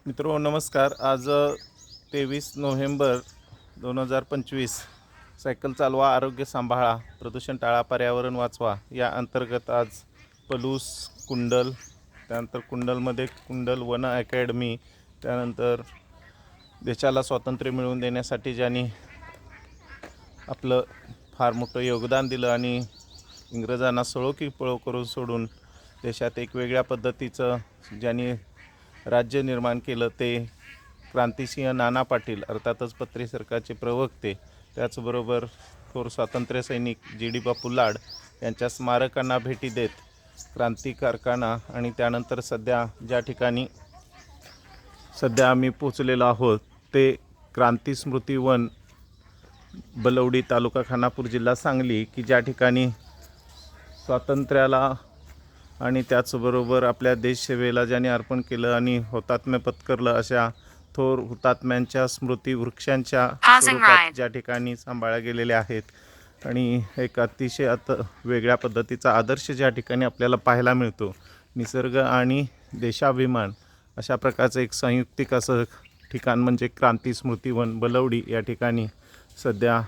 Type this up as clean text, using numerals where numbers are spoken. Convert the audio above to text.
मित्रो नमस्कार। आज 23 नोव्हेंबर 2025 सायकल चालवा, आरोग्य सांभाळा, प्रदूषण टाळा, पर्यावरण वाचवा या अंतर्गत आज पलूस, कुंडल, त्यानंतर कुंडलमध्ये कुंडल वन अकॅडमी, त्यानंतर देशाला स्वातंत्र्य मिळवून देण्यासाठी ज्यांनी आपलं फार मोठं योगदान दिलं आणि इंग्रजांना सळो की पळो करून सोडून देशात एक वेगळ्या पद्धतीचं ज्यांनी राज्य निर्माण केलं ते क्रांतिसिंह नाना पाटील, अर्थातच पत्रे सरकारचे प्रवक्ते, त्याचबरोबर थोर स्वातंत्र्य सैनिक जी.डी. बापू लाड यांच्या स्मारकांना भेटी देत क्रांतिकारकांना आणि त्यानंतर ज्या ठिकाणी आम्ही पोचलेलो आहोत ते क्रांती स्मृती वन, बलवडी, तालुका खानापूर, जिल्हा सांगली, की ज्या ठिकाणी स्वातंत्र्याला आणि त्याचबरोबर आपल्या देशसेवेला ज्यांनी अर्पण केलं आणि हुतात्म्य पत्करलं अशा थोर हुतात्म्यांच्या स्मृती वृक्षांच्या स्वरूपात ज्या ठिकाणी सांभाळल्या गेलेल्या आहेत आणि एक अतिशय वेगळ्या पद्धतीचा आदर्श ज्या ठिकाणी आपल्याला पाहायला मिळतो, निसर्ग आणि देशाभिमान अशा प्रकारचं एक संयुक्तिक असं ठिकाण म्हणजे क्रांती स्मृती वन बलवडी या ठिकाणी सध्या